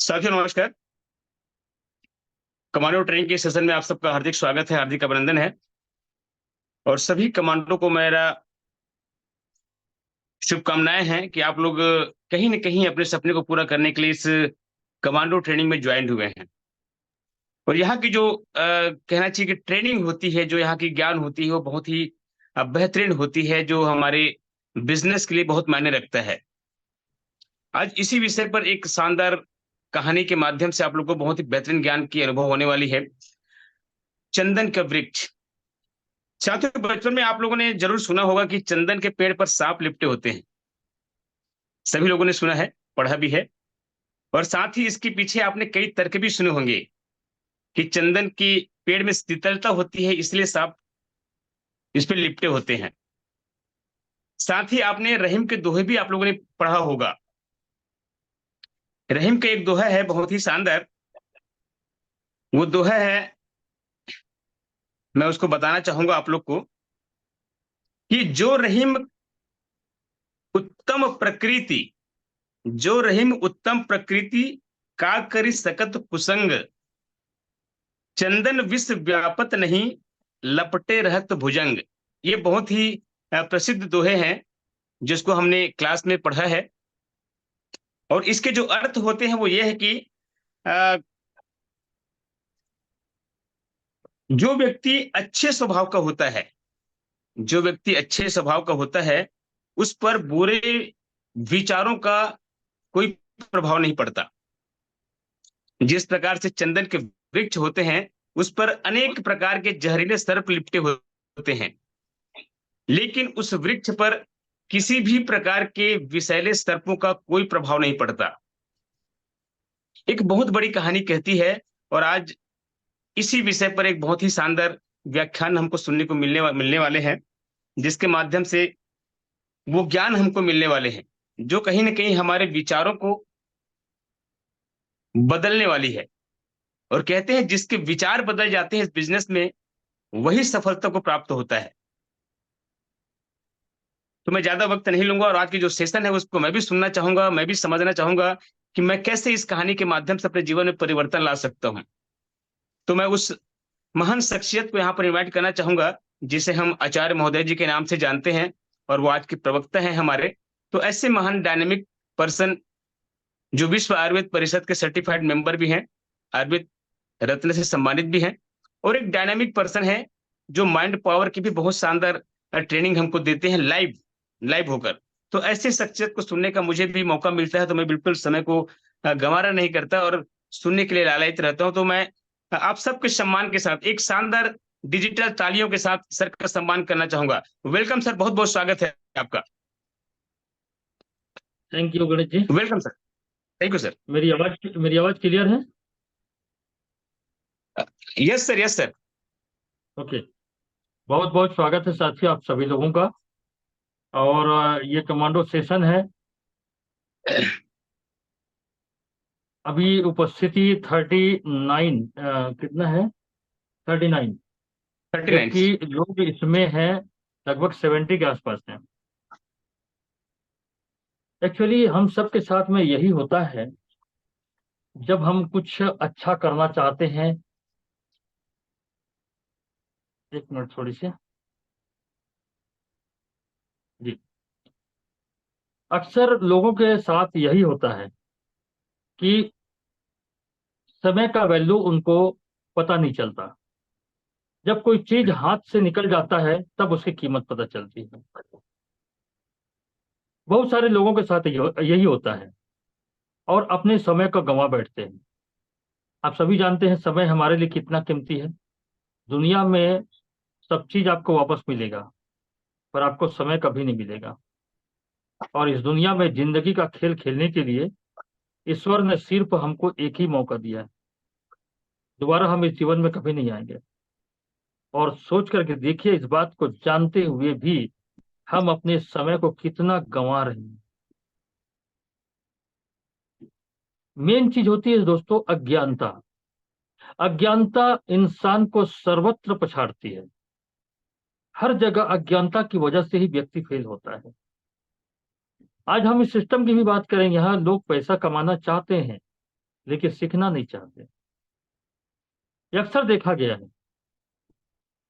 साथियों नमस्कार। Commando training के सेशन में आप सबका हार्दिक स्वागत है, हार्दिक अभिनंदन है। और सभी कमांडो को मेरा शुभकामनाएं हैं कि आप लोग कहीं न कहीं अपने सपने को पूरा करने के लिए इस कमांडो ट्रेनिंग में ज्वाइन हुए हैं। और यहाँ की जो कहना चाहिए कि ट्रेनिंग होती है, जो यहाँ की ज्ञान होती है, वो बहुत ही बेहतरीन होती है, जो हमारे बिज़नेस के लिए बहुत मायने रखता है। आज इसी विषय पर एक शानदार कहानी के माध्यम से आप लोग को बहुत ही बेहतरीन ज्ञान की अनुभव होने वाली है। चंदन का वृक्ष। साथियों, बचपन में आप लोगों ने ज़रूर सुना होगा कि चंदन के पेड़ पर साँप लिपटे होते हैं। सभी लोगों ने सुना है, पढ़ा भी है। और साथ ही इसके पीछे आपने कई तर्क भी सुने होंगे कि चंदन की पेड़ में शीतलता होती है, इसलिए साँप इस पे लिपटे होते हैं। साथ ही आपने रहीम के दोहे भी आप लोगों ने पढ़ा होगा। रहीम का एक दोहा है बहुत ही शानदार। वो दोहा है, मैं उसको बताना चाहूँगा आप लोग को कि उत्तम प्रकृति जो रहीम उत्तम प्रकृति का करी सकत कुसंग, चंदन विश्व व्यापत नहीं, लपटे रहत भुजंग। ये बहुत ही प्रसिद्ध दोहे हैं, जिसको हमने क्लास में पढ़ा है। और इसके जो अर्थ होते हैं वो ये है कि अ, जो व्यक्ति अच्छे स्वभाव का होता है, जो व्यक्ति अच्छे स्वभाव का होता है, उस पर बुरे विचारों का कोई प्रभाव नहीं पड़ता। जिस प्रकार से चंदन के वृक्ष होते हैं, उस पर अनेक प्रकार के जहरीले सर्प लिपटे होते हैं, लेकिन उस वृक्ष पर किसी भी प्रकार के विषैले सर्पों का कोई प्रभाव नहीं पड़ता। एक बहुत बड़ी कहानी कहती है। और आज इसी विषय पर एक बहुत ही शानदार व्याख्यान हमको सुनने को मिलने वाले हैं, जिसके माध्यम से वो ज्ञान हमको मिलने वाले हैं, जो कहीं न कहीं हमारे विचारों को बदलने वाली है। और कहते हैं जिसके विचार बदल जाते हैं इस बिज़नेस में, वही सफलता को प्राप्त होता है। तो मैं ज़्यादा वक़्त नहीं लूँगा और आज की जो सेशन है उसको मैं भी सुनना चाहूँगा, मैं भी समझना चाहूँगा कि मैं कैसे इस कहानी के माध्यम से अपने जीवन में परिवर्तन ला सकता हूँ। तो मैं उस महान शख्सियत को यहाँ पर इनवाइट करना चाहूँगा, जिसे हम आचार्य महोदय जी के नाम से जानते हैं और वो आज के प्रवक्ता हैं हमारे। तो ऐसे महान डायनामिक पर्सन, जो विश्व आयुर्वेद परिषद के सर्टिफाइड मेंबर भी हैं, आयुर्वेद रत्न से सम्मानित भी हैं, और एक डायनामिक पर्सन है, जो माइंड पावर की भी बहुत शानदार ट्रेनिंग हमको देते हैं लाइव लाइव होकर। तो ऐसे शख्सियत को सुनने का मुझे भी मौका मिलता है, तो मैं बिल्कुल समय को गँवारा नहीं करता और सुनने के लिए लालायित रहता हूँ। तो मैं आप सबके सम्मान के साथ एक शानदार डिजिटल तालियों के साथ सर का सम्मान करना चाहूँगा। वेलकम सर, बहुत-बहुत स्वागत है आपका। Thank you Ganesh ji. Welcome sir. Thank you sir. मेरी आवाज क्लियर है? Yes sir, yes sir. Okay. बहुत बहुत स्वागत है साथियों आप सभी लोगों का। और ये कमांडो सेशन है। अभी उपस्थिति 39 कितना है? 39। 39। जबकि लोग इसमें हैं लगभग 70 के आसपास हैं। एक्चुअली हम सबके साथ में यही होता है, जब हम कुछ अच्छा करना चाहते हैं। एक मिनट थोड़ी सी जी। अक्सर लोगों के साथ यही होता है कि समय का वैल्यू उनको पता नहीं चलता। जब कोई चीज हाथ से निकल जाता है तब उसकी कीमत पता चलती है। बहुत सारे लोगों के साथ यही होता है और अपने समय को गंवा बैठते हैं। आप सभी जानते हैं समय हमारे लिए कितना कीमती है। दुनिया में सब चीज आपको वापस मिलेगा, पर आपको समय कभी नहीं मिलेगा। और इस दुनिया में जिंदगी का खेल खेलने के लिए ईश्वर ने सिर्फ हमको एक ही मौका दिया है। दोबारा हम इस जीवन में कभी नहीं आएंगे। और सोच करके देखिए, इस बात को जानते हुए भी हम अपने समय को कितना गंवा रहे हैं। मेन चीज होती है दोस्तों अज्ञानता। अज्ञानता इंसान को सर्वत्र पछाड़ती है। हर जगह अज्ञानता की वजह से ही व्यक्ति फेल होता है। आज हम इस सिस्टम की भी बात करें। यहाँ लोग पैसा कमाना चाहते हैं, लेकिन सीखना नहीं चाहते। ये अक्सर देखा गया है।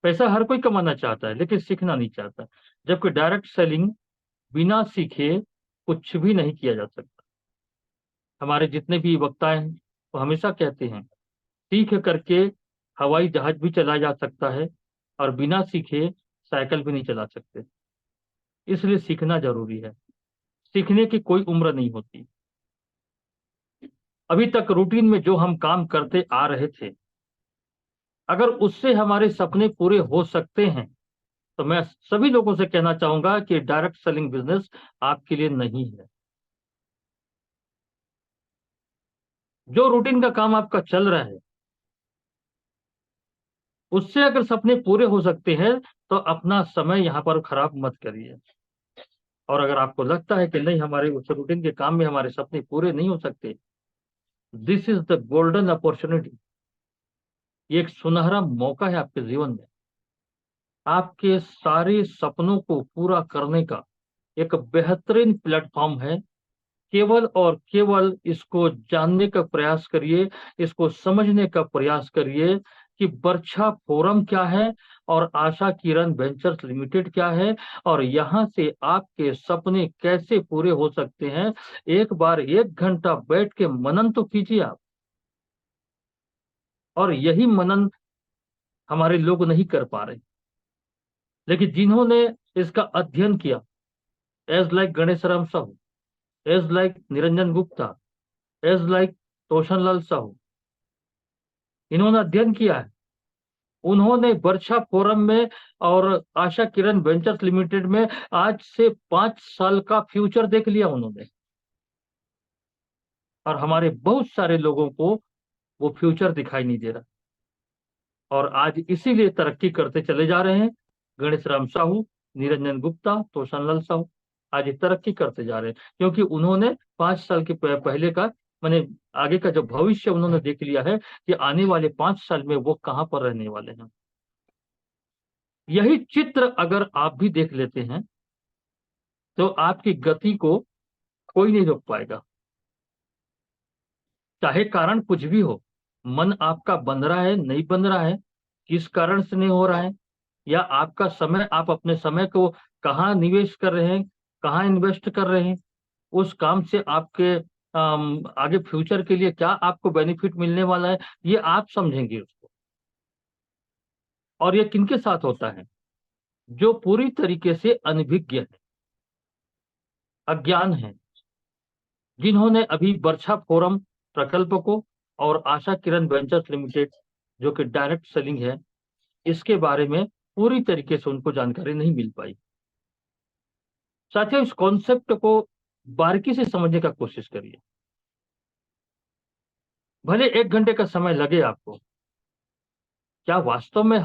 पैसा हर कोई कमाना चाहता है लेकिन सीखना नहीं चाहता, जबकि डायरेक्ट सेलिंग बिना सीखे कुछ भी नहीं किया जा सकता। हमारे जितने भी वक्ता हैं वो हमेशा कहते हैं सीख करके हवाई जहाज भी चलाया जा सकता है और बिना सीखे साइकिल भी नहीं चला सकते। इसलिए सीखना जरूरी है। सीखने की कोई उम्र नहीं होती। अभी तक रूटीन में जो हम काम करते आ रहे थे, अगर उससे हमारे सपने पूरे हो सकते हैं तो मैं सभी लोगों से कहना चाहूंगा कि डायरेक्ट सेलिंग बिजनेस आपके लिए नहीं है। जो रूटीन का काम आपका चल रहा है उससे अगर सपने पूरे हो सकते हैं तो अपना समय यहां पर खराब मत करिए। और अगर आपको लगता है कि नहीं, हमारे उस रूटीन के काम में हमारे सपने पूरे नहीं हो सकते, this is the golden opportunity. ये एक सुनहरा मौका है आपके जीवन में। आपके सारे सपनों को पूरा करने का एक बेहतरीन प्लेटफॉर्म है। केवल और केवल इसको जानने का प्रयास करिए, इसको समझने का प्रयास करिए कि बर्छा फोरम क्या है और आशा किरण वेंचर्स लिमिटेड क्या है, और यहां से आपके सपने कैसे पूरे हो सकते हैं। एक बार 1 घंटा बैठ के मनन तो कीजिए आप। और यही मनन हमारे लोग नहीं कर पा रहे, लेकिन जिन्होंने इसका अध्ययन किया, as like Ganesh Ram Sahu, as like Niranjan Gupta, as like Toshan Lal Sahu, इन्होंने अध्ययन किया है। उन्होंने वर्षा फोरम में और आशा किरण वेंचर्स लिमिटेड में आज से 5 साल का फ्यूचर देख लिया उन्होंने। और हमारे बहुत सारे लोगों को वो फ्यूचर दिखाई नहीं दे रहा, और आज इसीलिए तरक्की करते चले जा रहे हैं। गणेश राम साहू, निरंजन गुप्ता, तोशन लाल साहू आज ये तरक्की करते जा रहे हैं क्योंकि उन्होंने 5 साल के पहले का, माने आगे का जो भविष्य उन्होंने देख लिया है कि आने वाले 5 साल में वो कहां पर रहने वाले हैं। यही चित्र अगर आप भी देख लेते हैं तो आपकी गति को कोई नहीं रोक पाएगा, चाहे कारण कुछ भी हो। मन आपका बंध रहा है, नहीं बंध रहा है, किस कारण से नहीं हो रहा है, या आपका समय, आप अपने समय को कहाँ निवेश कर रहे हैं, कहाँ इन्वेस्ट कर रहे हैं, उस काम से आपके आगे फ्यूचर के लिए क्या आपको बेनिफिट मिलने वाला है, ये आप समझेंगे उसको। और ये किनके साथ होता है? जो पूरी तरीके से अनभिज्ञ है, अज्ञान है, जिन्होंने अभी वर्षा फोरम प्रकल्प को और आशा किरण वेंचर्स लिमिटेड जो कि डायरेक्ट सेलिंग है, इसके बारे में पूरी तरीके से उनको जानकारी नहीं मिल पाई। साथियों, इस कॉन्सेप्ट को बारीकी से समझने का कोशिश करिए। भले 1 घंटे का समय लगे आपको, क्या वास्तव में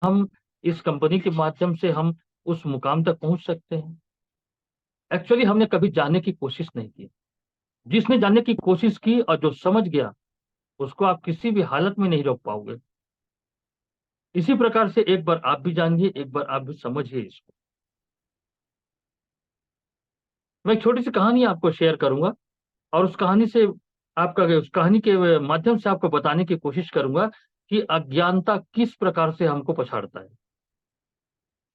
हम इस कंपनी के माध्यम से हम उस मुकाम तक पहुंच सकते हैं? एक्चुअली हमने कभी जानने की कोशिश नहीं की। जिसने जानने की कोशिश की और जो समझ गया, उसको आप किसी भी हालत में नहीं रोक पाओगे। इसी प्रकार से एक बार आप भी जानिए, एक बार आप भी समझिए इसको। मैं एक छोटी सी कहानी आपको शेयर करूंगा और उस कहानी से उस कहानी के माध्यम से आपको बताने की कोशिश करूंगा कि अज्ञानता किस प्रकार से हमको पछाड़ता है।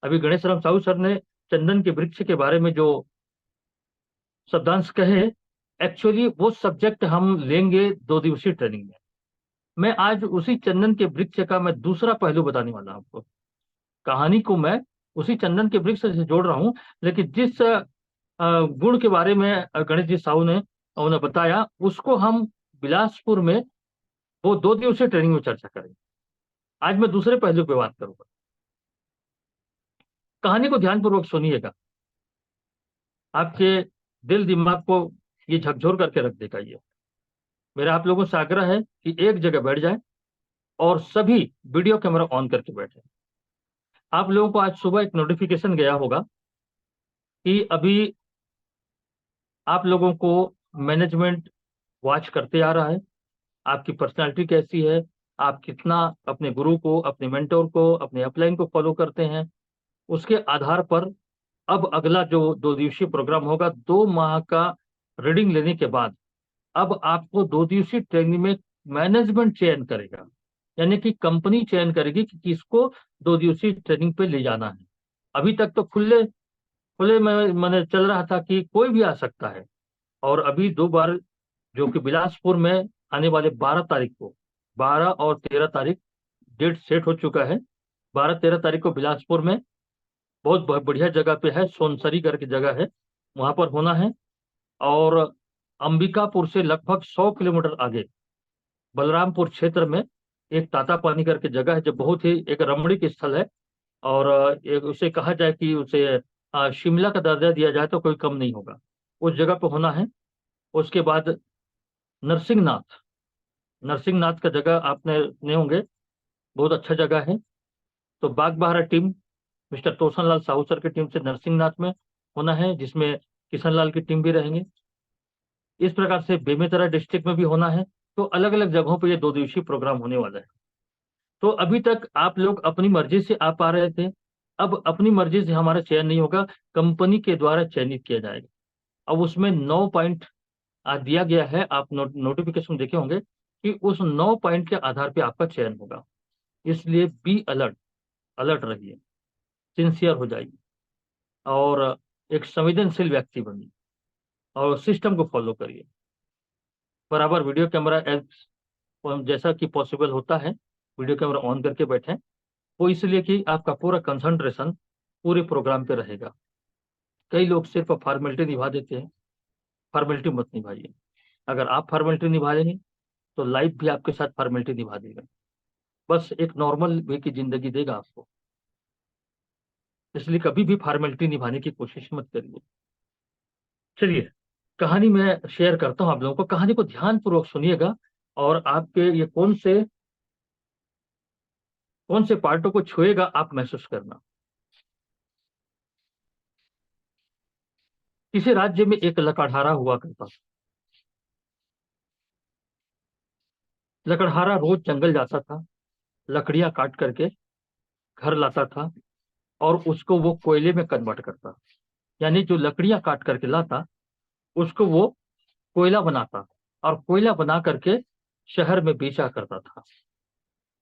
अभी गणेश राम साहू सर ने चंदन के वृक्ष के बारे में जो शब्दांश कहे, एक्चुअली वो सब्जेक्ट हम लेंगे 2 दिवसीय ट्रेनिंग में। मैं आज उसी चंदन के वृक्ष का मैं दूसरा पहलू बताने वाला हूं आपको। कहानी को मैं उसी चंदन के वृक्ष से जोड़ रहा हूं, लेकिन जिस गुण के बारे में गणेश जी साहू ने उन्हें बताया, उसको हम बिलासपुर में वो 2 दिवसीय ट्रेनिंग में चर्चा करेंगे। आज मैं दूसरे पहलू पे बात करूंगा। कहानी को ध्यानपूर्वक सुनिएगा, आपके दिल दिमाग को ये झकझोर करके रख देगा। ये मेरा आप लोगों से आग्रह है कि एक जगह बैठ जाए और सभी वीडियो कैमरा ऑन करके बैठे। आप लोगों को आज सुबह एक नोटिफिकेशन गया होगा कि अभी आप लोगों को मैनेजमेंट वॉच करते आ रहा है, आपकी पर्सनालिटी कैसी है, आप कितना अपने गुरु को, अपने मेंटोर को, अपने अपलाइन को फॉलो करते हैं। उसके आधार पर अब अगला जो 2 दिवसीय प्रोग्राम होगा, 2 माह का रीडिंग लेने के बाद अब आपको 2 दिवसीय ट्रेनिंग में मैनेजमेंट चयन करेगा, यानी कि कंपनी चयन करेगी कि किसको 2 दिवसीय ट्रेनिंग पे ले जाना है। अभी तक तो खुले खुले में मैंने चल रहा था कि कोई भी आ सकता है। और अभी 2 बार, जो कि बिलासपुर में आने वाले 12 तारीख को, 12 और 13 तारीख डेट सेट हो चुका है। 12-13 तारीख को बिलासपुर में बहुत बढ़िया जगह पे है, सोनसरी करके जगह है, वहां पर होना है। और अंबिकापुर से लगभग 100 किलोमीटर आगे बलरामपुर क्षेत्र में एक तातापानी करके जगह है, जो बहुत ही एक रमणीक स्थल है। और एक उसे कहा जाए कि उसे शिमला का दर्जा दिया जाए तो कोई कम नहीं होगा, उस जगह पे होना है। उसके बाद नरसिंहनाथ, नरसिंहनाथ का जगह आपने सुने होंगे, बहुत अच्छा जगह है। तो बागबाहरा टीम, मिस्टर तोसन लाल साहू सर की टीम से नरसिंहनाथ में होना है, जिसमें किशन लाल की टीम भी रहेंगे। इस प्रकार से बेमेतरा डिस्ट्रिक्ट में भी होना है। तो अलग अलग जगहों पर ये 2 दिवसीय प्रोग्राम होने वाला है। तो अभी तक आप लोग अपनी मर्जी से आ पा रहे थे, अब अपनी मर्जी से हमारा चयन नहीं होगा, कंपनी के द्वारा चयनित किया जाएगा। अब उसमें 9 पॉइंट दिया गया है, आप नोटिफिकेशन देखे होंगे कि उस 9 पॉइंट के आधार पे आपका चयन होगा। इसलिए बी अलर्ट, अलर्ट रहिए, सिंसियर हो जाइए, और एक संवेदनशील व्यक्ति बनिए, और सिस्टम को फॉलो करिए। बराबर वीडियो कैमरा जैसा कि पॉसिबल होता है, वीडियो कैमरा ऑन करके बैठें। वो इसलिए कि आपका पूरा कंसंट्रेशन पूरे प्रोग्राम पे रहेगा। कई लोग सिर्फ फॉर्मेलिटी निभा देते हैं, फॉर्मेलिटी मत निभाइए। अगर आप फॉर्मेलिटी निभा लेंगे तो लाइफ भी आपके साथ फॉर्मेलिटी निभा देगा, बस एक नॉर्मल वे की जिंदगी देगा आपको। इसलिए कभी भी फॉर्मेलिटी निभाने की कोशिश मत करिए। चलिए, कहानी मैं शेयर करता हूँ आप लोगों को, कहानी को ध्यान पूर्वक सुनिएगा, और आपके ये कौन से पार्टों को छुएगा आप महसूस करना। किसी राज्य में एक लकड़हारा हुआ करता था। लकड़हारा रोज जंगल जाता था, लकड़ियां काट करके घर लाता था, और उसको वो कोयले में कन्वर्ट करता। यानी जो लकड़ियां काट करके लाता, उसको वो कोयला बनाता, और कोयला बना करके शहर में बेचा करता था।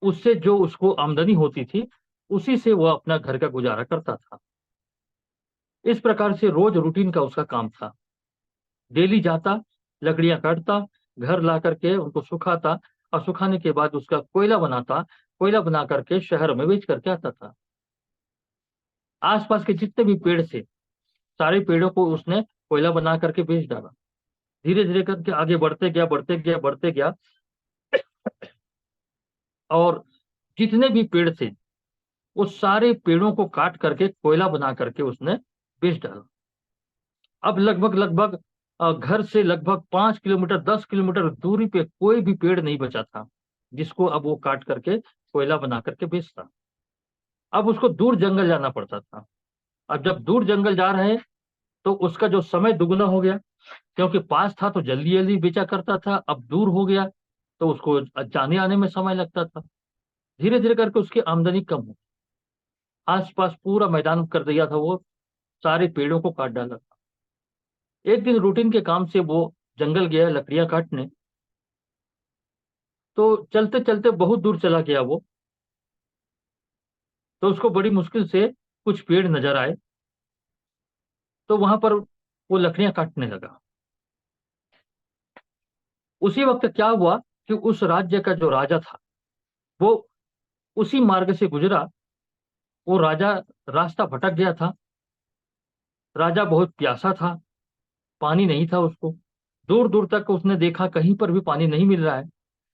उससे जो उसको आमदनी होती थी, उसी से वो अपना घर का गुजारा करता था। इस प्रकार से रोज रूटीन का उसका काम था। डेली जाता, लकड़ियां काटता, घर ला करके उनको सुखाता, और सुखाने के बाद उसका कोयला बनाता, कोयला बना करके शहर में बेच करके आता था। आसपास के जितने भी पेड़ थे, सारे पेड़ों को उसने कोयला बना करके बेच डाला। धीरे धीरे करके आगे बढ़ते गया, बढ़ते गया, बढ़ते गया, और जितने भी पेड़ थे, उस सारे पेड़ों को काट करके कोयला बना करके उसने बेच डाला। अब लगभग लगभग घर से लगभग 5 किलोमीटर, 10 किलोमीटर दूरी पे कोई भी पेड़ नहीं बचा था, जिसको अब वो काट करके कोयला बना करके बेचता। अब उसको दूर जंगल जाना पड़ता था। अब जब दूर जंगल जा रहे हैं, तो उसका जो समय दुगना हो गया, क्योंकि पास था तो जल्दी जल्दी बेचा करता था, अब दूर हो गया तो उसको जाने आने में समय लगता था। धीरे धीरे करके उसकी आमदनी कम हो, आसपास पूरा मैदान कर दिया था वो, सारे पेड़ों को काट डाला था। एक दिन रूटीन के काम से वो जंगल गया लकड़ियां काटने। तो चलते चलते बहुत दूर चला गया वो, तो उसको बड़ी मुश्किल से कुछ पेड़ नजर आए। तो वहां पर वो लकड़ियां काटने लगा। उसी वक्त क्या हुआ कि उस राज्य का जो राजा था, वो उसी मार्ग से गुजरा। वो राजा रास्ता भटक गया था। राजा बहुत प्यासा था, पानी नहीं था उसको। दूर दूर तक उसने देखा, कहीं पर भी पानी नहीं मिल रहा है।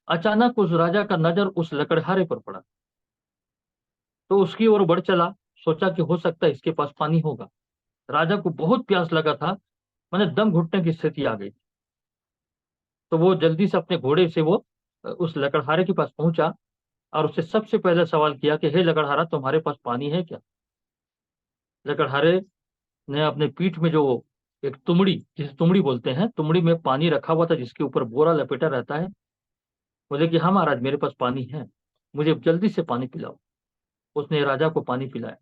अचानक उस राजा का नजर उस लकड़हारे पर पड़ा, तो उसकी ओर बढ़ चला। सोचा कि हो सकता है इसके पास पानी होगा। राजा को बहुत प्यास लगा था, मैंने दम घुटने की स्थिति आ गई। तो वो जल्दी से अपने घोड़े से वो उस लकड़हारे के पास पहुंचा, और उससे सबसे पहले सवाल किया कि हे लकड़हारा, तुम्हारे पास पानी है क्या? लकड़हारे ने अपने पीठ में जो एक तुमड़ी, जिसे तुमड़ी बोलते हैं, तुमड़ी में पानी रखा हुआ था, जिसके ऊपर बोरा लपेटा रहता है। बोले कि हाँ महाराज, मेरे पास पानी है, मुझे जल्दी से पानी पिलाओ। उसने राजा को पानी पिलाया।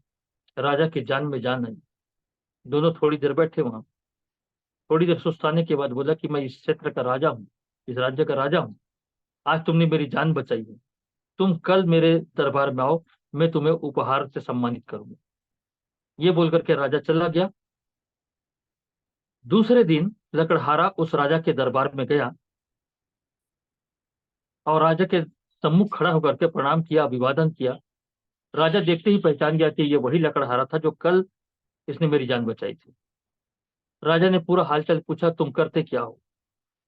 राजा की जान में जान आई। दोनों थोड़ी देर बैठे वहां। थोड़ी देर सुस्ताने के बाद बोला कि मैं इस क्षेत्र का राजा हूँ, इस राज्य का राजा हूँ। आज तुमने मेरी जान बचाई है, तुम कल मेरे दरबार में आओ, मैं तुम्हें उपहार से सम्मानित करूंगा। ये बोल करके राजा चला गया। दूसरे दिन लकड़हारा उस राजा के दरबार में गया और राजा के सम्मुख खड़ा होकर के प्रणाम किया, अभिवादन किया। राजा देखते ही पहचान गया कि ये वही लकड़हारा था जो कल इसने मेरी जान बचाई थी। राजा ने पूरा हालचाल पूछा, तुम करते क्या हो?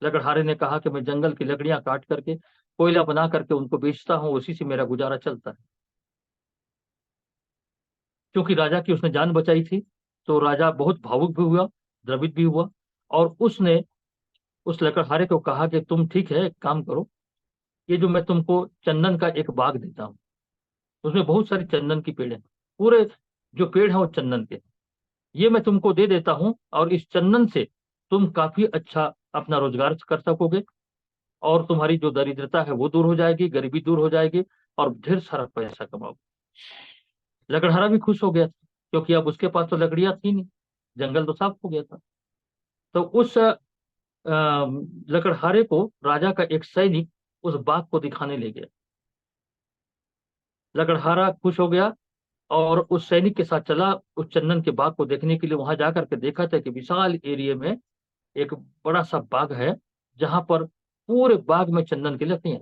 लकड़हारे ने कहा कि मैं जंगल की लकड़ियां काट करके कोयला बना करके उनको बेचता हूँ, उसी से मेरा गुजारा चलता है। क्योंकि राजा की उसने जान बचाई थी तो राजा बहुत भावुक भी हुआ, द्रवित भी हुआ, और उसने उस लकड़हारे को कहा कि तुम ठीक है, एक काम करो, ये जो मैं तुमको चंदन का एक बाग देता हूँ, उसमें बहुत सारी चंदन की पेड़ है, पूरे जो पेड़ है वो चंदन के, ये मैं तुमको दे देता हूँ, और इस चंदन से तुम काफी अच्छा अपना रोजगार कर सकोगे, और तुम्हारी जो दरिद्रता है वो दूर हो जाएगी, गरीबी दूर हो जाएगी, और ढेर सारा पैसा कमाओगे। लकड़हारा भी खुश हो गया था, क्योंकि अब उसके पास तो लकड़ियां थी नहीं, जंगल तो साफ हो गया था। तो उस लकड़हारे को राजा का एक सैनिक उस बाग को दिखाने ले गया। लकड़हारा खुश हो गया और उस सैनिक के साथ चला उस चंदन के बाग को देखने के लिए। वहां जाकर के देखा था कि विशाल एरिया में एक बड़ा सा बाग है, जहां पर पूरे बाग में चंदन की लकड़ियां।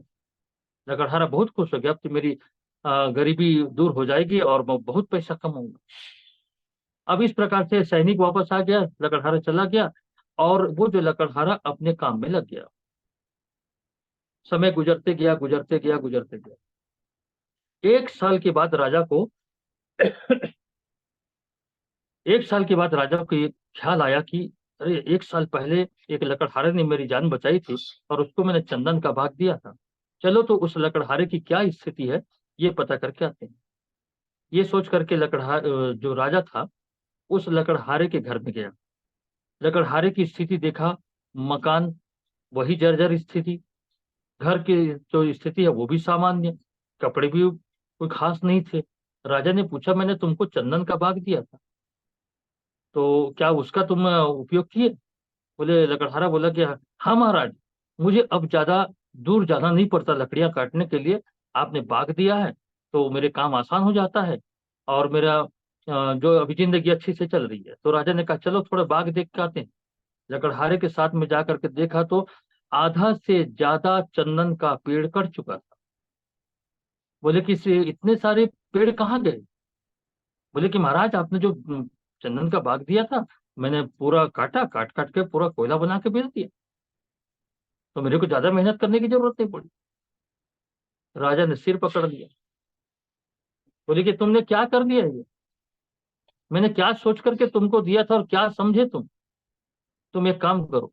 लकड़हारा बहुत खुश हो गया, अब तो मेरी गरीबी दूर हो जाएगी और मैं बहुत पैसा कमाऊंगा। अब इस प्रकार से सैनिक वापस आ गया, लकड़हारा चला गया, और वो जो लकड़हारा अपने काम में लग गया। समय गुजरते गया, गुजरते गया, गुजरते गया। एक साल के बाद राजा को एक साल के बाद राजा को ये ख्याल आया कि अरे, एक साल पहले एक लकड़हारे ने मेरी जान बचाई थी और उसको मैंने चंदन का भाग दिया था। चलो तो उस लकड़हारे की क्या स्थिति है ये पता करके आते हैं। ये सोच करके जो राजा था उस लकड़हारे के घर में गया। लकड़हारे की स्थिति देखा, मकान वही जर्जर स्थिति, घर की जो स्थिति है वो भी सामान्य, कपड़े भी कोई खास नहीं थे। राजा ने पूछा, मैंने तुमको चंदन का बाग दिया था, तो क्या उसका तुम उपयोग किए? बोले, लकड़हारा बोला कि हाँ महाराज, मुझे अब ज्यादा दूर जाना नहीं पड़ता लकड़ियां काटने के लिए, आपने बाग दिया है तो मेरे काम आसान हो जाता है, और मेरा जो अभी जिंदगी अच्छी से चल रही है। तो राजा ने कहा, चलो थोड़ा बाग देख के आते हैं। लकड़हारे के साथ में जाकर के देखा तो आधा से ज्यादा चंदन का पेड़ कट चुका था। बोले कि इतने सारे पेड़ कहाँ गए? बोले कि महाराज, आपने जो चंदन का बाग दिया था, मैंने पूरा काटा, काट काट के पूरा कोयला बना के बेच दिया, तो मेरे को ज्यादा मेहनत करने की जरूरत नहीं पड़ी। राजा ने सिर पकड़ लिया। बोले कि तुमने क्या कर दिया ये? मैंने क्या सोच करके तुमको दिया था और क्या समझे तुम एक काम करो,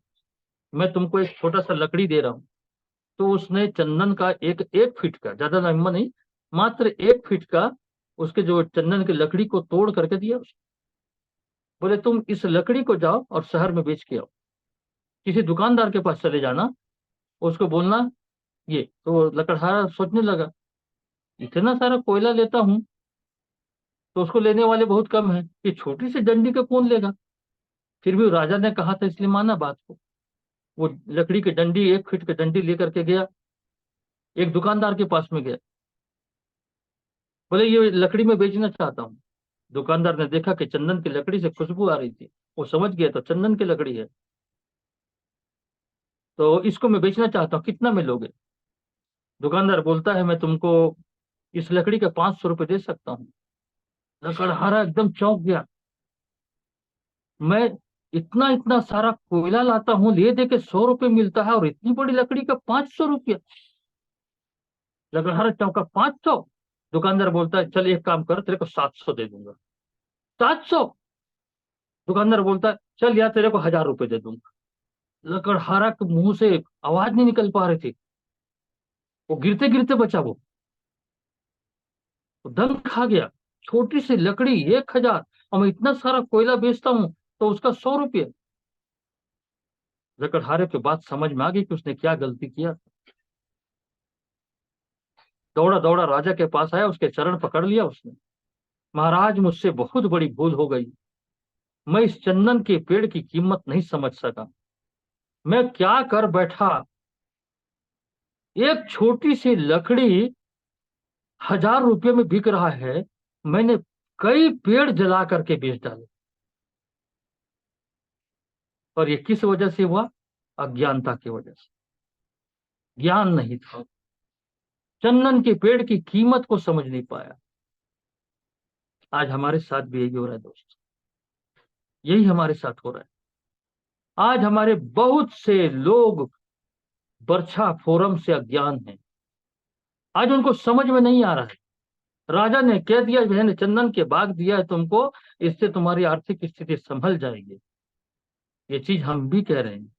मैं तुमको एक छोटा सा लकड़ी दे रहा हूँ। तो उसने चंदन का एक 1 फीट का, ज्यादा लंबा नहीं, मात्र 1 फीट का उसके जो चंदन की लकड़ी को तोड़ करके दिया उसको। बोले, तुम इस लकड़ी को जाओ और शहर में बेच के आओ, किसी दुकानदार के पास चले जाना, उसको बोलना ये। तो लकड़हारा सोचने लगा, इतना सारा कोयला लेता हूँ तो उसको लेने वाले बहुत कम है, ये छोटी सी डंडी का कौन लेगा? फिर भी राजा ने कहा था इसलिए माना बात को। वो लकड़ी की डंडी, 1 फीट की डंडी लेकर के गया, एक दुकानदार के पास में गया। बोले, ये लकड़ी मैं बेचना चाहता हूँ। दुकानदार ने देखा कि चंदन की लकड़ी से खुशबू आ रही थी, वो समझ गया तो चंदन की लकड़ी है, तो इसको मैं बेचना चाहता हूँ, कितना में लोगे? दुकानदार बोलता है, मैं तुमको इस लकड़ी के 500 रुपये दे सकता हूँ। लकड़हारा एकदम चौंक गया, मैं इतना इतना सारा कोयला लाता हूँ, ले दे के 100 रुपये मिलता है, और इतनी बड़ी लकड़ी का 500 रुपया? लकड़हारा चौंका, 500? दुकानदार बोलता है, चल एक काम कर, तेरे को 700 दे दूंगा। 700? दुकानदार बोलता है, चल यार, तेरे को 1000 रुपये दे दूंगा। लकड़हारा के मुंह से आवाज नहीं निकल पा रही थी, वो गिरते गिरते बचा वो दम खा गया। छोटी सी लकड़ी 1000, और मैं इतना सारा कोयला बेचता हूँ तो उसका 100 रुपये। लकड़हारे के बाद समझ में आ गई कि उसने क्या गलती किया। दौड़ा दौड़ा राजा के पास आया, उसके चरण पकड़ लिया उसने। महाराज, मुझसे बहुत बड़ी भूल हो गई, मैं इस चंदन के पेड़ की कीमत नहीं समझ सका, मैं क्या कर बैठा, एक छोटी सी लकड़ी 1000 रुपये में बिक रहा है, मैंने कई पेड़ जला करके बेच डाले। और ये किस वजह से हुआ? अज्ञानता की वजह से। ज्ञान नहीं था, चंदन के पेड़ की कीमत को समझ नहीं पाया। आज हमारे साथ भी यही हो रहा है दोस्त, यही हमारे साथ हो रहा है। आज हमारे बहुत से लोग बर्छा फोरम से अज्ञान हैं। आज उनको समझ में नहीं आ रहा है। राजा ने कह दिया, मैंने चंदन के बाग दिया है तुमको, इससे तुम्हारी आर्थिक स्थिति संभल जाएगी। ये चीज हम भी कह रहे हैं।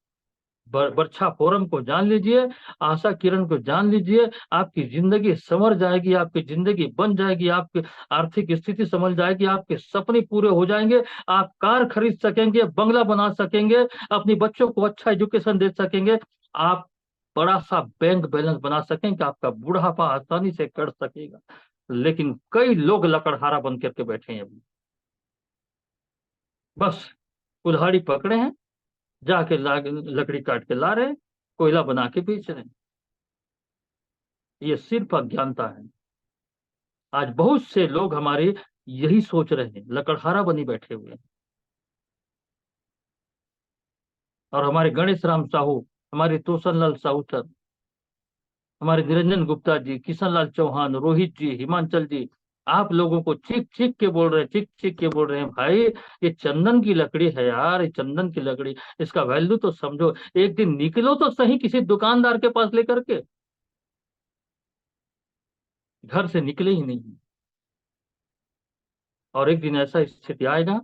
बर्छा फोरम को जान लीजिए, आशा किरण को जान लीजिए, आपकी जिंदगी संवर जाएगी, आपकी जिंदगी बन जाएगी, आपकी आर्थिक स्थिति संभल जाएगी, आपके सपने पूरे हो जाएंगे, आप कार खरीद सकेंगे, बंगला बना सकेंगे, अपने बच्चों को अच्छा एजुकेशन दे सकेंगे, आप बड़ा सा बैंक बैलेंस बना सकेंगे, आपका बुढ़ापा आसानी से कट सकेगा। लेकिन कई लोग लकड़हारा बन करके बैठे हैं अभी, बस कुल्हाड़ी पकड़े हैं, जाके लकड़ी काट के ला रहे हैं, कोयला बना के बेच रहे हैं। ये सिर्फ अज्ञानता है। आज बहुत से लोग हमारे यही सोच रहे हैं, लकड़हारा बनी बैठे हुए हैं। और हमारे गणेश राम साहू, हमारे तोसन लाल साहू सर, हमारे निरंजन गुप्ता जी, किशन लाल चौहान, रोहित जी, हिमांचल जी, आप लोगों को चीख चीख के बोल रहे हैं, चीख चीख के बोल रहे हैं, भाई ये चंदन की लकड़ी है यार, ये चंदन की लकड़ी, इसका वैल्यू तो समझो। एक दिन निकलो तो सही किसी दुकानदार के पास लेकर के, घर से निकले ही नहीं। और एक दिन ऐसा स्थिति आएगा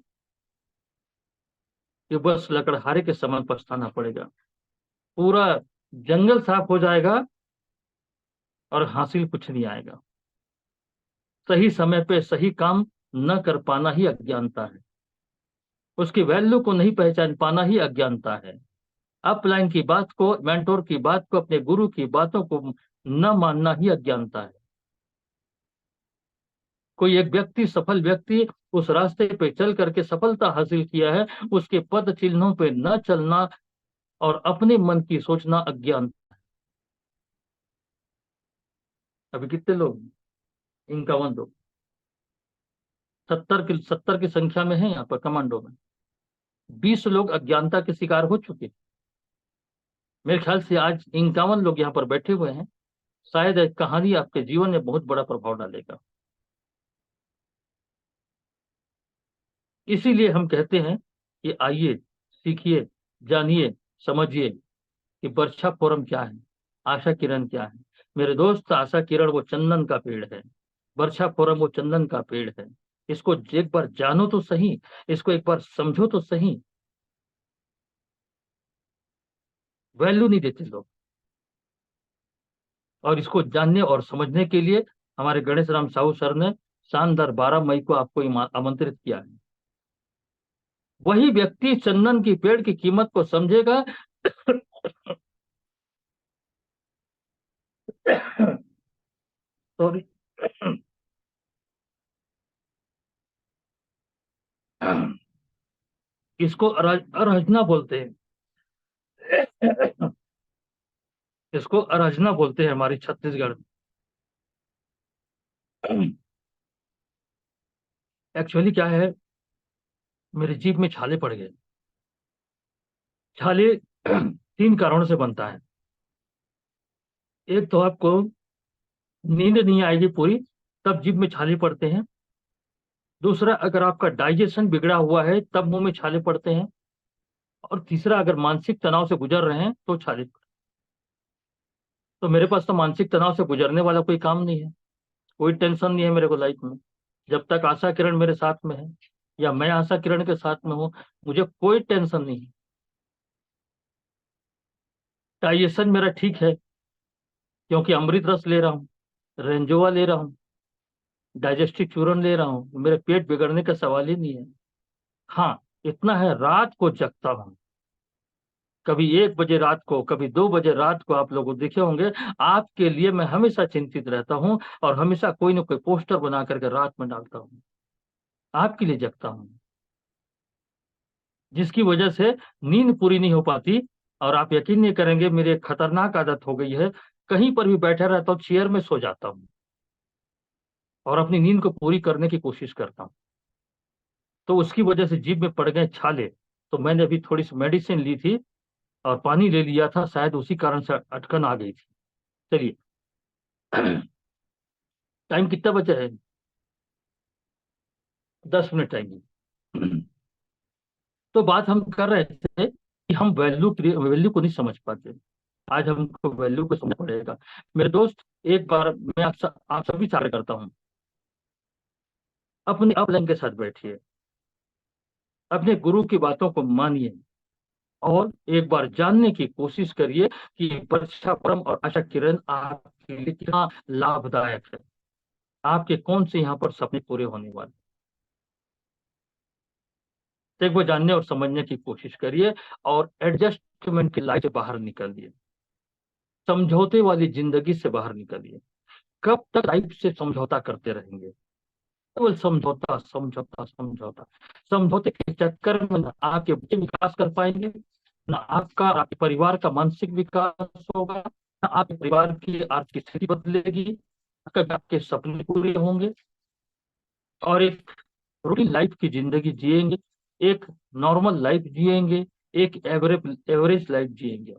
कि बस लकड़हारे के समान पछताना पड़ेगा। पूरा जंगल साफ हो जाएगा और हासिल कुछ नहीं आएगा। सही समय पे सही काम न कर पाना ही अज्ञानता है। उसकी वैल्यू को नहीं पहचान पाना ही अज्ञानता है। अपलाइन की बात को, मेंटोर की बात को, अपने गुरु की बातों को न मानना ही अज्ञानता है। कोई एक व्यक्ति, सफल व्यक्ति, उस रास्ते पे चल करके सफलता हासिल किया है, उसके पद चिन्हों पे न चलना और अपने मन की सोचना अज्ञान। अभी कितने लोग? 51 लोग। 70 की संख्या में है यहाँ पर कमांडो में। 20 लोग अज्ञानता के शिकार हो चुके। मेरे ख्याल से आज 51 लोग यहाँ पर बैठे हुए हैं। शायद एक कहानी आपके जीवन में बहुत बड़ा प्रभाव डालेगा। इसीलिए हम कहते हैं कि आइए, सीखिए, जानिए, समझिए कि वर्षा फोरम क्या है, आशा किरण क्या है। मेरे दोस्त, आशा किरण वो चंदन का पेड़ है, वर्षा फोरम वो चंदन का पेड़ है। इसको एक बार जानो तो सही, इसको एक बार समझो तो सही। वैल्यू नहीं देते लोग। और इसको जानने और समझने के लिए हमारे गणेश राम साहू सर ने शानदार 12 मई को आपको आमंत्रित किया है। वही व्यक्ति चंदन की पेड़ की कीमत को समझेगा। सॉरी। इसको अरहजना बोलते हैं। इसको अरहजना बोलते हैं हमारी छत्तीसगढ़ में। एक्चुअली क्या है, मेरे जीभ में छाले पड़ गए। छाले 3 कारणों से बनता है। एक तो आपको नींद नहीं आएगी पूरी, तब जीभ में छाले पड़ते हैं। दूसरा, अगर आपका डाइजेशन बिगड़ा हुआ है तब मुंह में छाले पड़ते हैं। और तीसरा, अगर मानसिक तनाव से गुजर रहे हैं तो छाले। तो मेरे पास तो मानसिक तनाव से गुजरने वाला कोई काम नहीं है, कोई टेंशन नहीं है मेरे को लाइफ में। जब तक आशा किरण मेरे साथ में है या मैं आशा किरण के साथ में हूँ, मुझे कोई टेंशन नहीं है। डाइजेशन मेरा ठीक है, क्योंकि अमृत रस ले रहा हूँ, रेंजोवा ले रहा हूँ, डाइजेस्टिव चूर्ण ले रहा हूँ, मेरे पेट बिगड़ने का सवाल ही नहीं है। हाँ, इतना है, रात को जगता हूँ। कभी 1 बजे रात को, कभी 2 बजे रात को, आप लोग देखे होंगे। आपके लिए मैं हमेशा चिंतित रहता हूँ और हमेशा कोई ना कोई पोस्टर बना करके रात में डालता हूँ। आपके लिए जगता हूँ, जिसकी वजह से नींद पूरी नहीं हो पाती। और आप यकीन नहीं करेंगे, मेरी एक खतरनाक आदत हो गई है। कहीं पर भी बैठा रहता हूँ, चेयर में सो जाता हूँ और अपनी नींद को पूरी करने की कोशिश करता हूँ। तो उसकी वजह से जीभ में पड़ गए छाले। तो मैंने अभी थोड़ी सी मेडिसिन ली थी और पानी ले लिया था, शायद उसी कारण से अटकन आ गई थी। चलिए, टाइम कितना बचा है? 10 मिनट टाइम है। तो बात हम कर रहे थे कि हम वैल्यू को नहीं समझ पाते। आज हमको वैल्यू को समझना पड़ेगा। मेरे दोस्त, एक बार मैं आप सभी से आग्रह करता हूँ, अपने अपलाइन के साथ बैठिए, अपने गुरु की बातों को मानिए और एक बार जानने की कोशिश करिए कि वर्षा परम और आशा किरण आपके लिए कितना लाभदायक है। आपके कौन से यहाँ पर सपने पूरे होने वाले। तो एक बार जानने और समझने की कोशिश करिए और एडजस्टमेंट की लाइफ से बाहर निकलिए, समझौते वाली जिंदगी से बाहर निकलिए। कब तक लाइफ से समझौता करते रहेंगे? केवल समझौता समझौता समझौता। समझौते के चक्कर में ना आपके बच्चे विकास कर पाएंगे, ना आपका आपके परिवार का मानसिक विकास होगा, ना आपके परिवार की आर्थिक स्थिति बदलेगी, ना कभी आपके सपने पूरे होंगे। और एक रूटीन लाइफ की जिंदगी जिएंगे, एक नॉर्मल लाइफ जिएंगे, एक एवरेज लाइफ जिएंगे।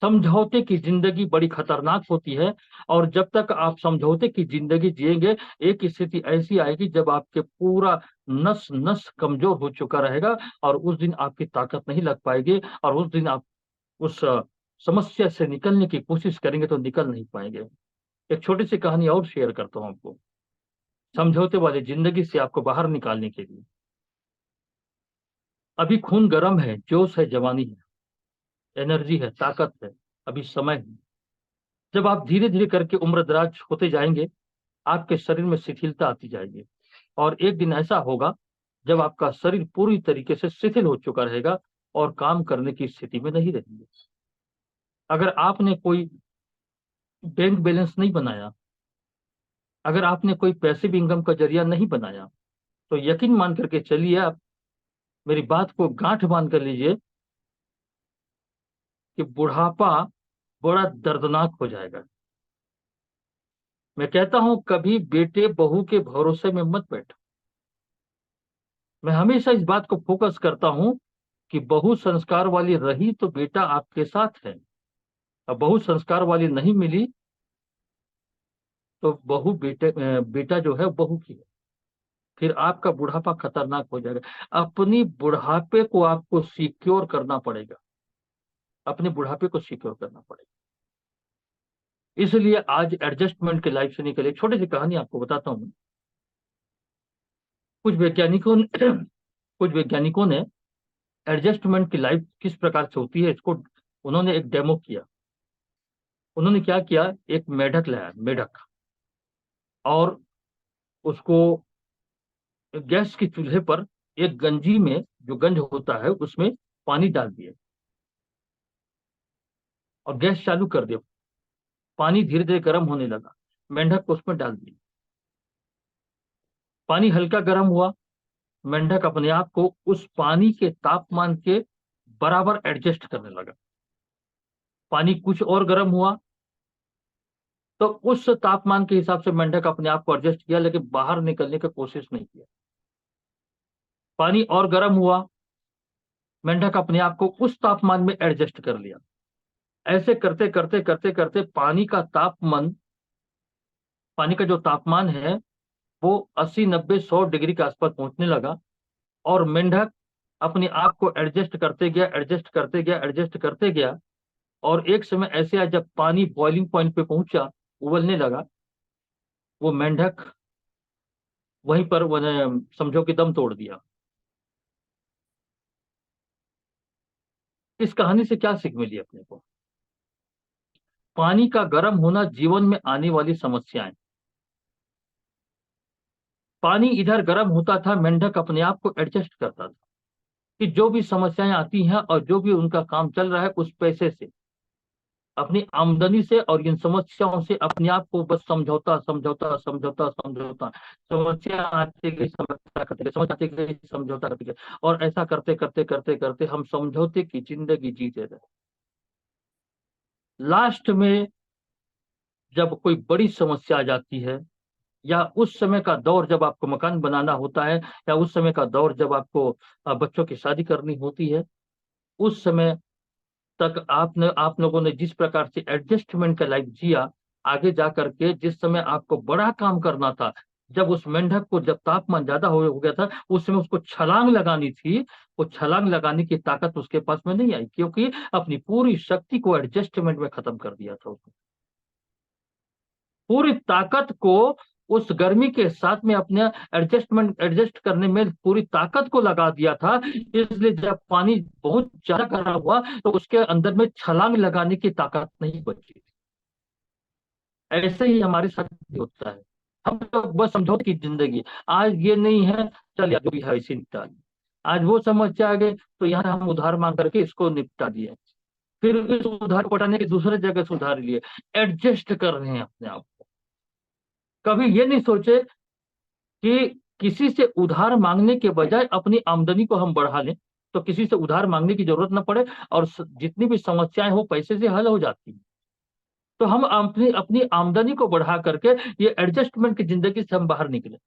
समझौते की जिंदगी बड़ी खतरनाक होती है। और जब तक आप समझौते की जिंदगी जिएंगे, एक स्थिति ऐसी आएगी जब आपके पूरा नस नस कमजोर हो चुका रहेगा और उस दिन आपकी ताकत नहीं लग पाएगी और उस दिन आप उस समस्या से निकलने की कोशिश करेंगे तो निकल नहीं पाएंगे। एक छोटी सी कहानी और शेयर करता हूं आपको, समझौते वाली जिंदगी से आपको बाहर निकालने के लिए। अभी खून गर्म है, जोश है, जवानी है, एनर्जी है, ताकत है, अभी समय है। जब आप धीरे धीरे करके उम्र दराज होते जाएंगे, आपके शरीर में शिथिलता आती जाएगी और एक दिन ऐसा होगा जब आपका शरीर पूरी तरीके से शिथिल हो चुका रहेगा और काम करने की स्थिति में नहीं रहेंगे। अगर आपने कोई बैंक बैलेंस नहीं बनाया, अगर आपने कोई पैसिव इनकम का जरिया नहीं बनाया, तो यकीन मान करके चलिए, आप मेरी बात को गांठ बांध कर लीजिए कि बुढ़ापा बड़ा दर्दनाक हो जाएगा। मैं कहता हूं, कभी बेटे बहू के भरोसे में मत बैठो। मैं हमेशा इस बात को फोकस करता हूं कि बहू संस्कार वाली रही तो बेटा आपके साथ है, और बहू संस्कार वाली नहीं मिली तो बेटा जो है बहू की है। फिर आपका बुढ़ापा खतरनाक हो जाएगा। अपनी बुढ़ापे को आपको सिक्योर करना पड़ेगा, अपने बुढ़ापे को सिक्योर करना पड़ेगा। इसलिए आज एडजस्टमेंट की लाइफ से निकले, एक छोटी सी कहानी आपको बताता हूं। कुछ वैज्ञानिकों ने कुछ वैज्ञानिकों ने एडजस्टमेंट की लाइफ किस प्रकार से होती है, इसको उन्होंने एक डेमो किया। उन्होंने क्या किया, एक मेढक लाया, मेढक, और उसको गैस के चूल्हे पर एक गंजी में, जो गंज होता है उसमें पानी डाल दिया और गैस चालू कर दिया। पानी धीरे धीरे गर्म होने लगा, मेंढक को उसमें डाल दिया। पानी हल्का गर्म हुआ, मेंढक अपने आप को उस पानी के तापमान के बराबर एडजस्ट करने लगा। पानी कुछ और गर्म हुआ तो उस तापमान के हिसाब से मेंढक अपने आप को एडजस्ट किया, लेकिन बाहर निकलने की कोशिश नहीं किया। पानी और गर्म हुआ, मेंढक अपने आप को उस तापमान में एडजस्ट कर लिया। ऐसे करते करते करते करते पानी का जो तापमान है वो 80 90 100 डिग्री के आसपास पहुंचने लगा। और मेंढक अपने आप को एडजस्ट करते गया, एडजस्ट करते गया, एडजस्ट करते गया। और एक समय ऐसे आया जब पानी बॉइलिंग पॉइंट पे पहुंचा, उबलने लगा, वो मेंढक वहीं पर समझो कि दम तोड़ दिया। इस कहानी से क्या सीख मिली अपने को? पानी का गर्म होना जीवन में आने वाली समस्याएं। पानी इधर गर्म होता था, मेंढक अपने आप को एडजस्ट करता था कि जो भी समस्याएं आती हैं और जो भी उनका काम चल रहा है, उस पैसे से, अपनी आमदनी से और इन समस्याओं से अपने आप को बस समझौता समझौता समझौता समझौता, समस्या आती गई समझौता करते गए, समझ आती गई समझौता करते गए। और ऐसा करते करते करते करते हम समझौते की जिंदगी जीते रहे। लास्ट में जब कोई बड़ी समस्या आ जाती है, या उस समय का दौर जब आपको मकान बनाना होता है, या उस समय का दौर जब आपको बच्चों की शादी करनी होती है, उस समय तक आप लोगों ने जिस प्रकार से एडजस्टमेंट का लाइफ जिया, आगे जा करके जिस समय आपको बड़ा काम करना था, जब उस मेंढक को जब तापमान ज्यादा हो गया था, उस समय उसको छलांग लगानी थी, वो छलांग लगाने की ताकत उसके पास में नहीं आई, क्योंकि अपनी पूरी शक्ति को एडजस्टमेंट में खत्म कर दिया था उसने। पूरी ताकत को उस गर्मी के साथ में अपने एडजस्ट करने में पूरी ताकत को लगा दिया था। इसलिए जब पानी बहुत ज्यादा गर्म हुआ तो उसके अंदर में छलांग लगाने की ताकत नहीं बची। ऐसे ही हमारे साथ भी होता है। हम तो बस समझौते की जिंदगी, आज ये नहीं है, चल यार जो भी है इसे निपटा लिया। आज वो समस्या आ गई तो यहाँ हम उधार मांग करके इसको निपटा दिए, फिर इस उधार को पटाने की दूसरे जगह से उधार लिए, एडजस्ट कर रहे हैं अपने आप को। कभी ये नहीं सोचे कि किसी से उधार मांगने के बजाय अपनी आमदनी को हम बढ़ा लें, तो किसी से उधार मांगने की जरूरत न पड़े, और जितनी भी समस्याएं हो पैसे से हल हो जाती हैं। तो हम अपनी अपनी आमदनी को बढ़ा करके ये एडजस्टमेंट की जिंदगी से हम बाहर निकले।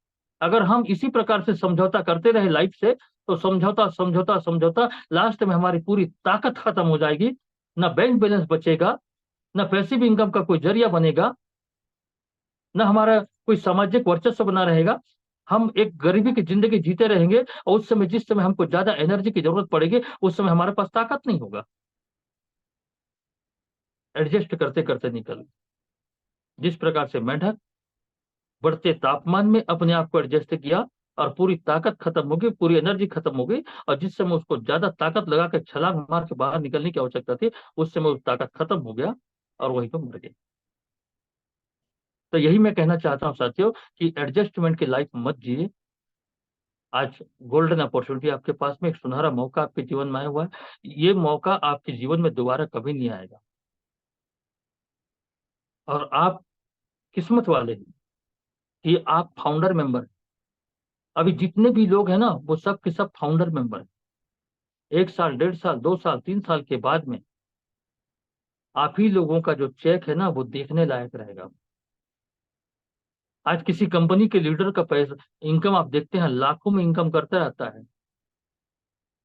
अगर हम इसी प्रकार से समझौता करते रहे लाइफ से, तो समझौता समझौता समझौता, लास्ट में हमारी पूरी ताकत खत्म हो जाएगी। ना बैंक बैलेंस बचेगा, ना पैसिव इनकम का कोई जरिया बनेगा, ना हमारा कोई सामाजिक वर्चस्व बना रहेगा। हम एक गरीबी की जिंदगी जीते रहेंगे, और उस समय जिस समय हमको ज्यादा एनर्जी की जरूरत पड़ेगी, उस समय हमारे पास ताकत नहीं होगा। एडजस्ट करते करते निकल, जिस प्रकार से मेंढक बढ़ते तापमान में अपने आप को एडजस्ट किया, और पूरी ताकत खत्म हो गई, पूरी एनर्जी खत्म हो गई, और जिस समय उसको ज्यादा ताकत लगा के छलांग मार के बाहर निकलने की आवश्यकता थी, उस समय वो ताकत खत्म हो गया और वहीं पर मर गए। तो यही मैं कहना चाहता हूँ साथियों, कि एडजस्टमेंट की लाइफ मत जिए। आज गोल्डन अपॉर्चुनिटी आपके पास में, एक सुनहरा मौका आपके जीवन में आया हुआ है। ये मौका आपके जीवन में दोबारा कभी नहीं आएगा, और आप किस्मत वाले हैं कि आप फाउंडर मेंबर। अभी जितने भी लोग हैं ना, वो सब के सब फाउंडर मेंबर हैं। 1 साल, 1.5 साल, 2 साल, 3 साल के बाद में आप ही लोगों का जो चेक है ना, वो देखने लायक रहेगा। आज किसी कंपनी के लीडर का पैसा इनकम आप देखते हैं, लाखों में इनकम करता रहता है।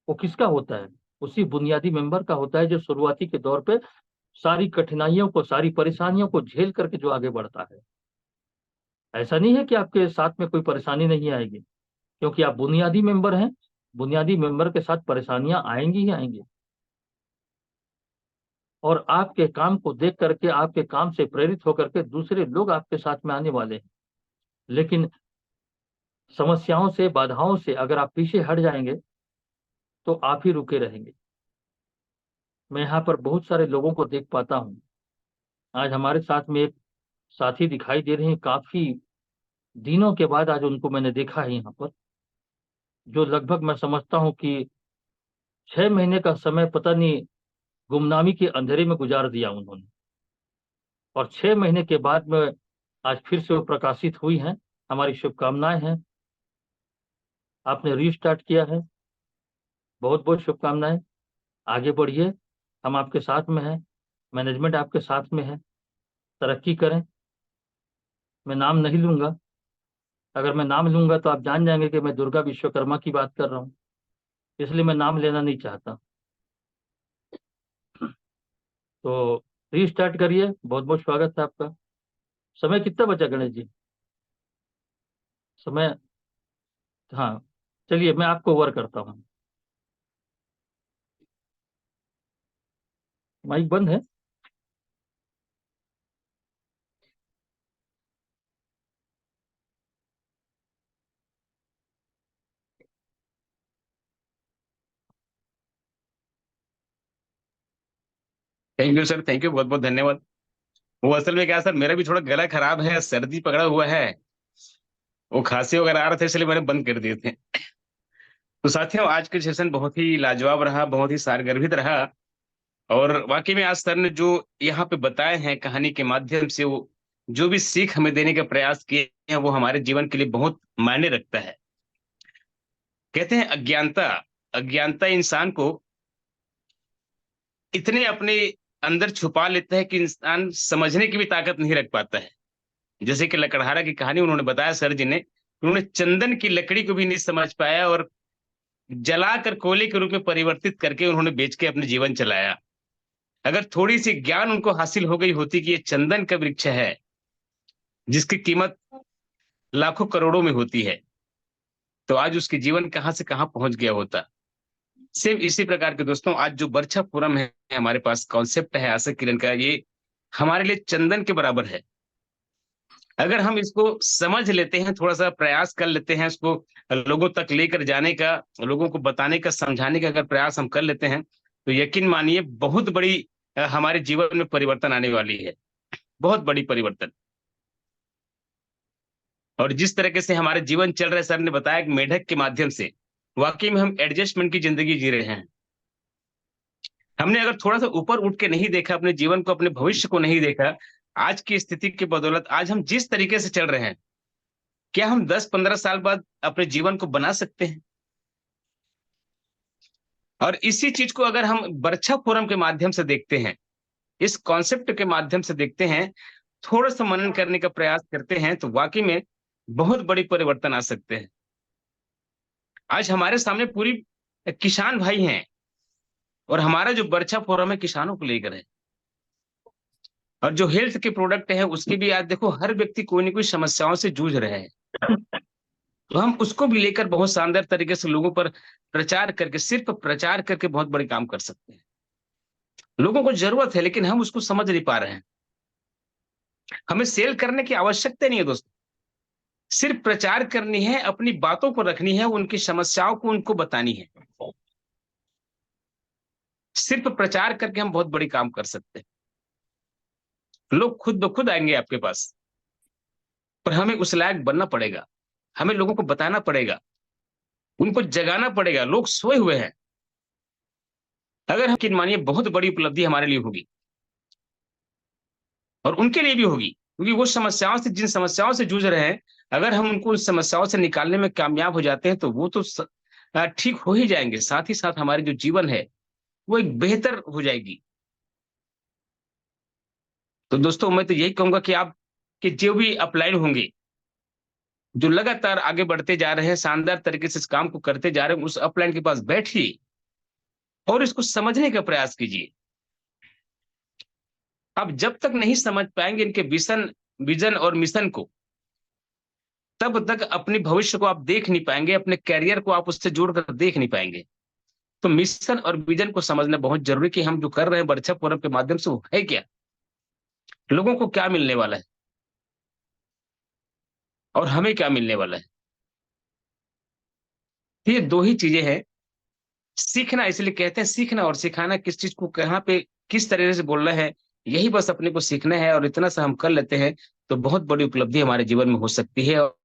वो किसका होता है? उसी बुनियादी मेंबर का होता है, जो शुरुआती के दौर पे सारी कठिनाइयों को, सारी परेशानियों को झेल करके जो आगे बढ़ता है। ऐसा नहीं है कि आपके साथ में कोई परेशानी नहीं आएगी, क्योंकि आप बुनियादी मेंबर हैं। बुनियादी मेंबर के साथ परेशानियां आएंगी ही आएंगी, और आपके काम को देख करके, आपके काम से प्रेरित होकर के दूसरे लोग आपके साथ में आने वाले हैं। लेकिन समस्याओं से, बाधाओं से अगर आप पीछे हट जाएंगे, तो आप ही रुके रहेंगे। मैं यहाँ पर बहुत सारे लोगों को देख पाता हूँ। आज हमारे साथ में एक साथी दिखाई दे रहे हैं, काफी दिनों के बाद आज उनको मैंने देखा है यहाँ पर, जो लगभग मैं समझता हूँ कि 6 महीने का समय पता नहीं गुमनामी के अंधेरे में गुजार दिया उन्होंने, और 6 महीने के बाद में आज फिर से वो प्रकाशित हुई हैं। हमारी शुभकामनाएं हैं, आपने रीस्टार्ट किया है, बहुत बहुत शुभकामनाएं। आगे बढ़िए, हम आपके साथ में हैं, मैनेजमेंट आपके साथ में है। तरक्की करें। मैं नाम नहीं लूंगा, अगर मैं नाम लूंगा तो आप जान जाएंगे कि मैं दुर्गा विश्वकर्मा की बात कर रहा हूँ, इसलिए मैं नाम लेना नहीं चाहता। तो रीस्टार्ट करिए, बहुत बहुत स्वागत है आपका। समय कितना बचा गणेश जी? समय, हाँ, चलिए मैं आपको ओवर करता हूँ। माइक बंद है? Thank you sir, thank you, बहुत बहुत धन्यवाद। वो असल में क्या सर, मेरा भी थोड़ा गला खराब है, सर्दी पकड़ा हुआ है, वो खांसी वगैरह आ रहे थे, इसलिए मैंने बंद कर दिए थे। तो साथियों, आज का सेशन बहुत ही लाजवाब रहा, बहुत ही सारगर्भित रहा। और वाकई में आज सर ने जो यहाँ पे बताए हैं कहानी के माध्यम से, वो जो भी सीख हमें देने का प्रयास किए हैं, वो हमारे जीवन के लिए बहुत मायने रखता है। कहते हैं अज्ञानता, अज्ञानता इंसान को इतने अपने अंदर छुपा लेता है कि इंसान समझने की भी ताकत नहीं रख पाता है। जैसे कि लकड़हारा की कहानी उन्होंने बताया सर जी ने, उन्होंने चंदन की लकड़ी को भी नहीं समझ पाया और जलाकर कोयले के रूप में परिवर्तित करके उन्होंने बेच के अपने जीवन चलाया। अगर थोड़ी सी ज्ञान उनको हासिल हो गई होती कि ये चंदन का वृक्ष है जिसकी कीमत लाखों करोड़ों में होती है, तो आज उसके जीवन कहाँ से कहाँ पहुंच गया होता। सेम इसी प्रकार के दोस्तों, आज जो बरछा फोरम है हमारे पास कॉन्सेप्ट है आशा किरण का, ये हमारे लिए चंदन के बराबर है। अगर हम इसको समझ लेते हैं, थोड़ा सा प्रयास कर लेते हैं इसको लोगों तक लेकर जाने का, लोगों को बताने का, समझाने का अगर प्रयास हम कर लेते हैं, तो यकीन मानिए बहुत बड़ी हमारे जीवन में परिवर्तन आने वाली है, बहुत बड़ी परिवर्तन। और जिस तरीके से हमारे जीवन चल रहा है, सर ने बताया कि मेढक के माध्यम से वाकई में हम एडजस्टमेंट की जिंदगी जी रहे हैं। हमने अगर थोड़ा सा ऊपर उठ के नहीं देखा अपने जीवन को, अपने भविष्य को नहीं देखा, आज की स्थिति की बदौलत आज हम जिस तरीके से चल रहे हैं, क्या हम 10-15 साल बाद अपने जीवन को बना सकते हैं? और इसी चीज को अगर हम बरछा फोरम के माध्यम से देखते हैं, इस कॉन्सेप्ट के माध्यम से देखते हैं, थोड़ा सा मनन करने का प्रयास करते हैं, तो वाकई में बहुत बड़ी परिवर्तन आ सकते हैं। आज हमारे सामने पूरी किसान भाई हैं और हमारा जो बरछा फोरम है किसानों को लेकर है। और जो हेल्थ के प्रोडक्ट है उसके भी आज देखो हर व्यक्ति कोई ना कोई समस्याओं से जूझ रहे हैं, तो हम उसको भी लेकर बहुत शानदार तरीके से लोगों पर प्रचार करके, सिर्फ प्रचार करके बहुत बड़े काम कर सकते हैं। लोगों को जरूरत है लेकिन हम उसको समझ नहीं पा रहे हैं। हमें सेल करने की आवश्यकता नहीं है दोस्तों, सिर्फ प्रचार करनी है, अपनी बातों को रखनी है, उनकी समस्याओं को उनको बतानी है। सिर्फ प्रचार करके हम बहुत बड़ी काम कर सकते हैं। लोग खुद ब खुद आएंगे आपके पास, पर हमें उस लायक बनना पड़ेगा। हमें लोगों को बताना पड़ेगा, उनको जगाना पड़ेगा। लोग सोए हुए हैं। अगर हम, यकीन मानिए बहुत बड़ी उपलब्धि हमारे लिए होगी और उनके लिए भी होगी, क्योंकि वो समस्याओं से, जिन समस्याओं से जूझ रहे हैं, अगर हम उनको उन समस्याओं से निकालने में कामयाब हो जाते हैं तो वो तो ठीक हो ही जाएंगे। साथ ही साथ हमारी जो जीवन है वो एक बेहतर हो जाएगी। तो दोस्तों मैं तो यही कहूंगा कि आप कि जो भी अपलाइन होंगे, जो लगातार आगे बढ़ते जा रहे हैं, शानदार तरीके से इस काम को करते जा रहे हैं, उस अपलाइन के पास बैठिए और इसको समझने का प्रयास कीजिए। आप जब तक नहीं समझ पाएंगे इनके विजन विजन और मिशन को, तब तक अपने भविष्य को आप देख नहीं पाएंगे, अपने कैरियर को आप उससे जोड़कर देख नहीं पाएंगे। तो मिशन और विजन को समझना बहुत जरूरी कि हम जो कर रहे हैं बरछा फोरम के माध्यम से वो है क्या, लोगों को क्या मिलने वाला है और हमें क्या मिलने वाला है। तो ये दो ही चीजें हैं। सीखना, इसलिए कहते हैं सीखना और सिखाना, किस चीज को कहाँ पे किस तरह से बोलना है, यही बस अपने को सीखना है। और इतना सा हम कर लेते हैं तो बहुत बड़ी उपलब्धि हमारे जीवन में हो सकती है।